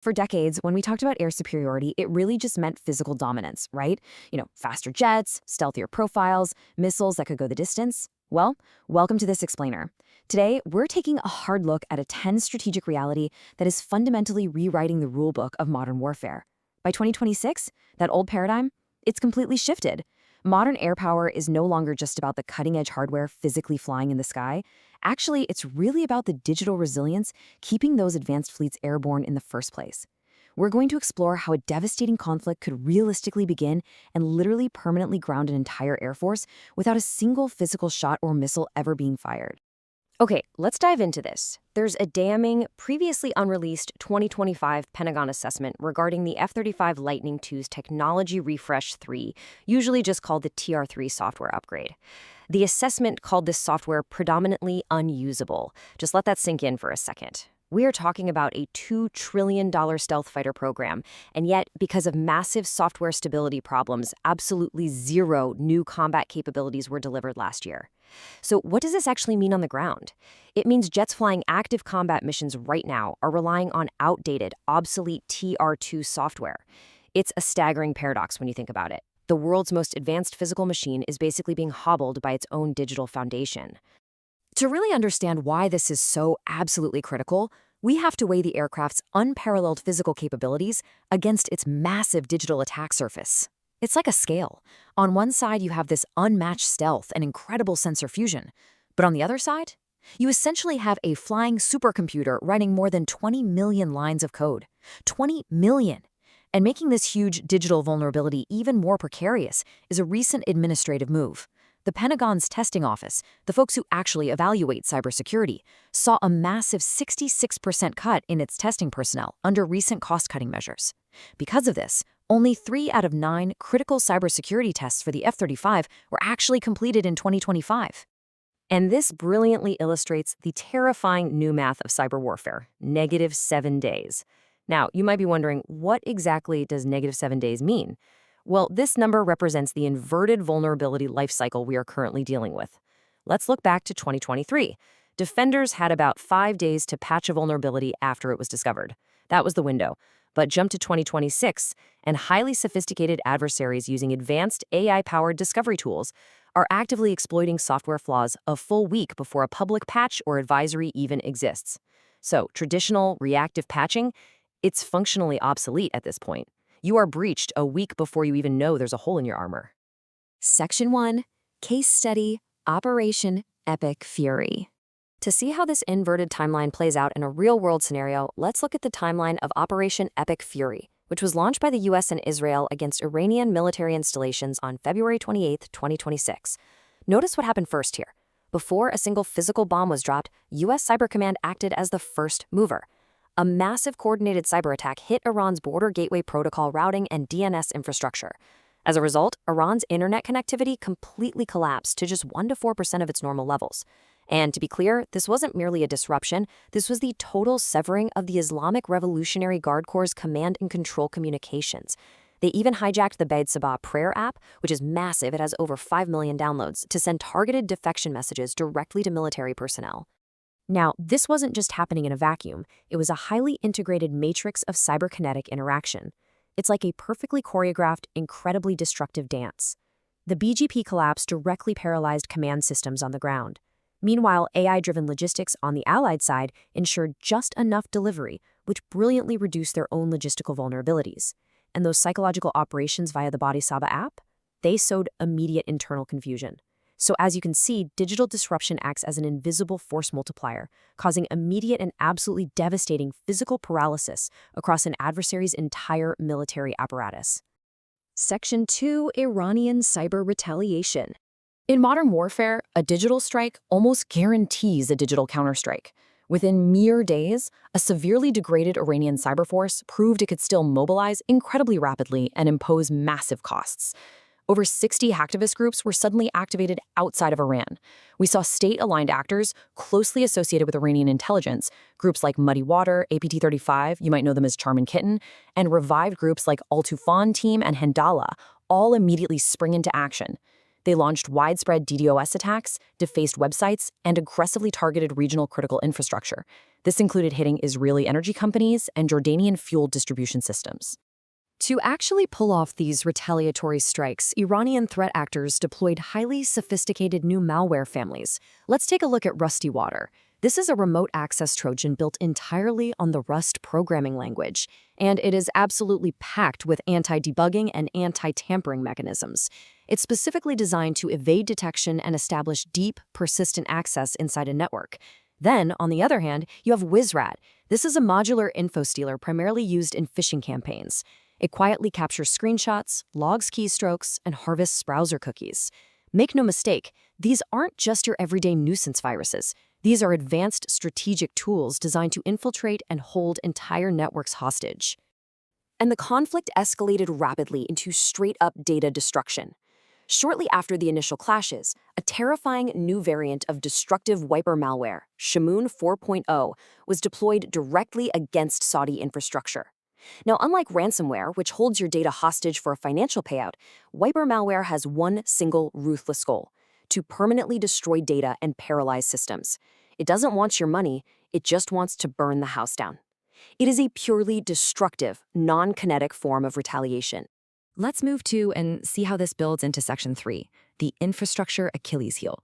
For decades, when we talked about air superiority, it really just meant physical dominance, right? Faster jets, stealthier profiles, missiles that could go the distance. Well, welcome to this explainer. Today, we're taking a hard look at a tense strategic reality that is fundamentally rewriting the rulebook of modern warfare. By 2026, that old paradigm, it's completely shifted. Modern air power is no longer just about the cutting-edge hardware physically flying in the sky. Actually, it's really about the digital resilience keeping those advanced fleets airborne in the first place. We're going to explore how a devastating conflict could realistically begin and literally permanently ground an entire air force without a single physical shot or missile ever being fired. Okay, let's dive into this. There's a damning, previously unreleased 2025 Pentagon assessment regarding the F-35 Lightning II's Technology Refresh 3, usually just called the TR-3 software upgrade. The assessment called this software predominantly unusable. Just let that sink in for a second. We are talking about a $2 trillion stealth fighter program, and yet, because of massive software stability problems, absolutely zero new combat capabilities were delivered last year. So what does this actually mean on the ground? It means jets flying active combat missions right now are relying on outdated, obsolete TR-2 software. It's a staggering paradox when you think about it. The world's most advanced physical machine is basically being hobbled by its own digital foundation. To really understand why this is so absolutely critical, we have to weigh the aircraft's unparalleled physical capabilities against its massive digital attack surface. It's like a scale. On one side, you have this unmatched stealth and incredible sensor fusion. But on the other side, you essentially have a flying supercomputer running more than 20 million lines of code. 20 million! And making this huge digital vulnerability even more precarious is a recent administrative move. The Pentagon's testing office, the folks who actually evaluate cybersecurity, saw a massive 66% cut in its testing personnel under recent cost-cutting measures. Because of this, only 3 out of 9 critical cybersecurity tests for the F-35 were actually completed in 2025. And this brilliantly illustrates the terrifying new math of cyber warfare, -7 days. Now, you might be wondering, what exactly does -7 days mean? Well, this number represents the inverted vulnerability life cycle we are currently dealing with. Let's look back to 2023. Defenders had about 5 days to patch a vulnerability after it was discovered. That was the window. But jump to 2026, and highly sophisticated adversaries using advanced AI-powered discovery tools are actively exploiting software flaws a full week before a public patch or advisory even exists. So, traditional reactive patching, it's functionally obsolete at this point. You are breached a week before you even know there's a hole in your armor. Section 1, Case Study, Operation Epic Fury. To see how this inverted timeline plays out in a real-world scenario, let's look at the timeline of Operation Epic Fury, which was launched by the US and Israel against Iranian military installations on February 28, 2026. Notice what happened first here. Before a single physical bomb was dropped, US Cyber Command acted as the first mover. A massive coordinated cyber attack hit Iran's border gateway protocol routing and DNS infrastructure. As a result, Iran's internet connectivity completely collapsed to just 1 to 4% of its normal levels. And to be clear, this wasn't merely a disruption, this was the total severing of the Islamic Revolutionary Guard Corps' command and control communications. They even hijacked the Beid Sabah prayer app, which is massive, it has over 5 million downloads, to send targeted defection messages directly to military personnel. Now, this wasn't just happening in a vacuum, it was a highly integrated matrix of cyberkinetic interaction. It's like a perfectly choreographed, incredibly destructive dance. The BGP collapse directly paralyzed command systems on the ground. Meanwhile, AI-driven logistics on the Allied side ensured just enough delivery, which brilliantly reduced their own logistical vulnerabilities. And those psychological operations via the Badi Saba app, they sowed immediate internal confusion. So as you can see, digital disruption acts as an invisible force multiplier, causing immediate and absolutely devastating physical paralysis across an adversary's entire military apparatus. Section 2, Iranian Cyber Retaliation. In modern warfare, a digital strike almost guarantees a digital counterstrike. Within mere days, a severely degraded Iranian cyber force proved it could still mobilize incredibly rapidly and impose massive costs. Over 60 hacktivist groups were suddenly activated outside of Iran. We saw state-aligned actors closely associated with Iranian intelligence, groups like Muddy Water, APT-35, you might know them as Charm and Kitten, and revived groups like Al-Tufan Team and Hendala, all immediately spring into action. They launched widespread DDoS attacks, defaced websites, and aggressively targeted regional critical infrastructure. This included hitting Israeli energy companies and Jordanian fuel distribution systems. To actually pull off these retaliatory strikes, Iranian threat actors deployed highly sophisticated new malware families. Let's take a look at Rusty Water. This is a remote access Trojan built entirely on the Rust programming language, and it is absolutely packed with anti-debugging and anti-tampering mechanisms. It's specifically designed to evade detection and establish deep, persistent access inside a network. Then, on the other hand, you have WizRat. This is a modular info stealer primarily used in phishing campaigns. It quietly captures screenshots, logs keystrokes, and harvests browser cookies. Make no mistake, these aren't just your everyday nuisance viruses. These are advanced strategic tools designed to infiltrate and hold entire networks hostage. And the conflict escalated rapidly into straight-up data destruction. Shortly after the initial clashes, a terrifying new variant of destructive wiper malware, Shamoon 4.0, was deployed directly against Saudi infrastructure. Now, unlike ransomware, which holds your data hostage for a financial payout, wiper malware has one single ruthless goal: to permanently destroy data and paralyze systems. It doesn't want your money, it just wants to burn the house down. It is a purely destructive, non-kinetic form of retaliation. Let's move to and see how this builds into Section 3, the infrastructure Achilles heel.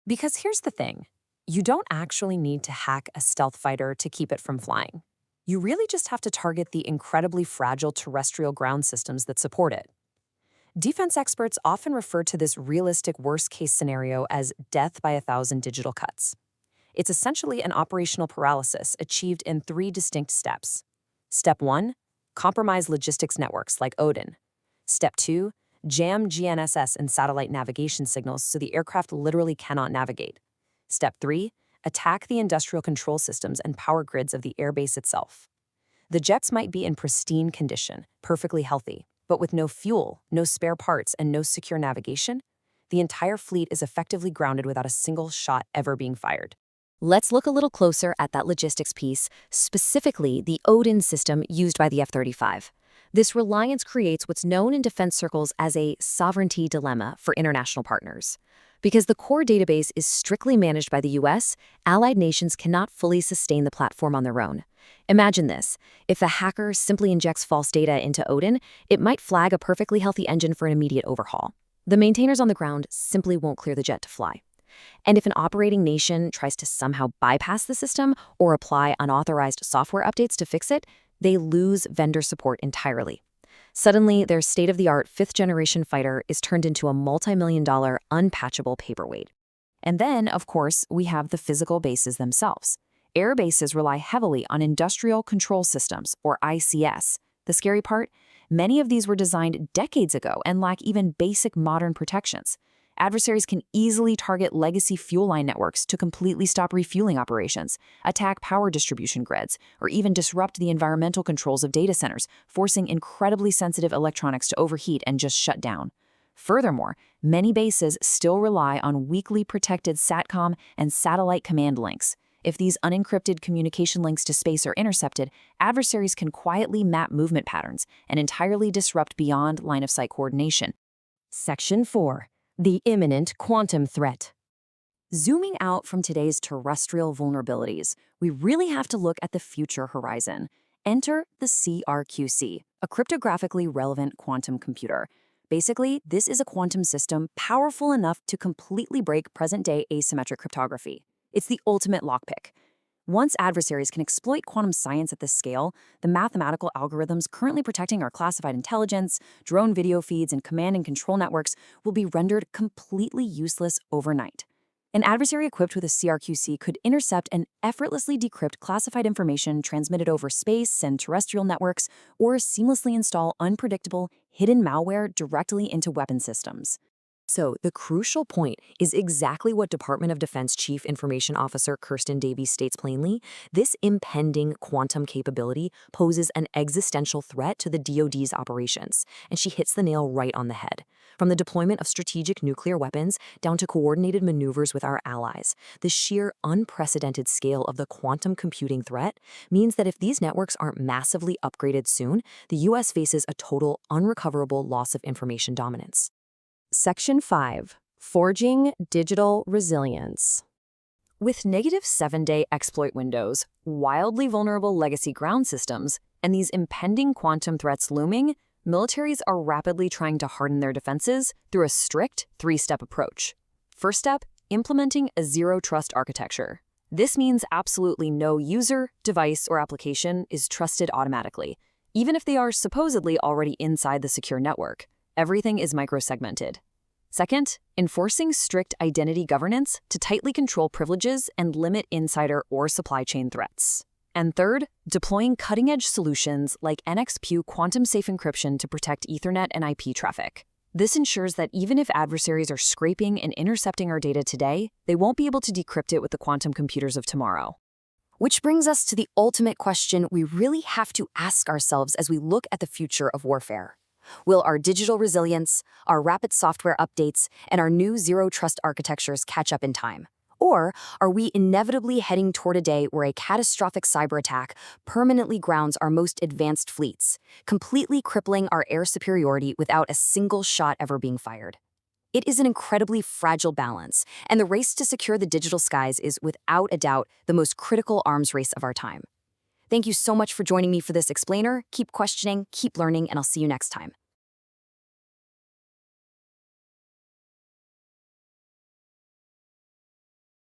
Because here's the thing, you don't actually need to hack a stealth fighter to keep it from flying. You really just have to target the incredibly fragile terrestrial ground systems that support it. Defense experts often refer to this realistic worst-case scenario as death by 1,000 digital cuts. It's essentially an operational paralysis achieved in 3 distinct steps. Step 1, compromise logistics networks like Odin. Step 2, jam GNSS and satellite navigation signals so the aircraft literally cannot navigate. Step 3, attack the industrial control systems and power grids of the airbase itself. The jets might be in pristine condition, perfectly healthy, but with no fuel, no spare parts, and no secure navigation, the entire fleet is effectively grounded without a single shot ever being fired. Let's look a little closer at that logistics piece, specifically the Odin system used by the F-35. This reliance creates what's known in defense circles as a sovereignty dilemma for international partners. Because the core database is strictly managed by the US, allied nations cannot fully sustain the platform on their own. Imagine this. If a hacker simply injects false data into Odin, it might flag a perfectly healthy engine for an immediate overhaul. The maintainers on the ground simply won't clear the jet to fly. And if an operating nation tries to somehow bypass the system or apply unauthorized software updates to fix it, they lose vendor support entirely. Suddenly, their state-of-the-art 5th-generation fighter is turned into a multi-million-dollar unpatchable paperweight. And then, of course, we have the physical bases themselves. Air bases rely heavily on industrial control systems, or ICS. The scary part? Many of these were designed decades ago and lack even basic modern protections. Adversaries can easily target legacy fuel line networks to completely stop refueling operations, attack power distribution grids, or even disrupt the environmental controls of data centers, forcing incredibly sensitive electronics to overheat and just shut down. Furthermore, many bases still rely on weakly protected SATCOM and satellite command links. If these unencrypted communication links to space are intercepted, adversaries can quietly map movement patterns and entirely disrupt beyond line-of-sight coordination. Section 4. The imminent quantum threat. Zooming out from today's terrestrial vulnerabilities, we really have to look at the future horizon. Enter the CRQC, a cryptographically relevant quantum computer. Basically, this is a quantum system powerful enough to completely break present-day asymmetric cryptography. It's the ultimate lockpick. Once adversaries can exploit quantum science at this scale, the mathematical algorithms currently protecting our classified intelligence, drone video feeds, and command and control networks will be rendered completely useless overnight. An adversary equipped with a CRQC could intercept and effortlessly decrypt classified information transmitted over space and terrestrial networks, or seamlessly install unpredictable, hidden malware directly into weapon systems. So, the crucial point is exactly what Department of Defense Chief Information Officer Kirsten Davies states plainly. This impending quantum capability poses an existential threat to the DoD's operations, and she hits the nail right on the head. From the deployment of strategic nuclear weapons down to coordinated maneuvers with our allies, the sheer unprecedented scale of the quantum computing threat means that if these networks aren't massively upgraded soon, the US faces a total unrecoverable loss of information dominance. Section 5. Forging digital resilience. With negative 7-day exploit windows, wildly vulnerable legacy ground systems, and these impending quantum threats looming, militaries are rapidly trying to harden their defenses through a strict 3-step approach. First step, implementing a zero-trust architecture. This means absolutely no user, device, or application is trusted automatically, even if they are supposedly already inside the secure network. Everything is microsegmented. Second, enforcing strict identity governance to tightly control privileges and limit insider or supply chain threats. And third, deploying cutting-edge solutions like NXP quantum-safe encryption to protect Ethernet and IP traffic. This ensures that even if adversaries are scraping and intercepting our data today, they won't be able to decrypt it with the quantum computers of tomorrow. Which brings us to the ultimate question we really have to ask ourselves as we look at the future of warfare. Will our digital resilience, our rapid software updates, and our new zero-trust architectures catch up in time? Or are we inevitably heading toward a day where a catastrophic cyber attack permanently grounds our most advanced fleets, completely crippling our air superiority without a single shot ever being fired? It is an incredibly fragile balance, and the race to secure the digital skies is, without a doubt, the most critical arms race of our time. Thank you so much for joining me for this explainer. Keep questioning, keep learning, and I'll see you next time.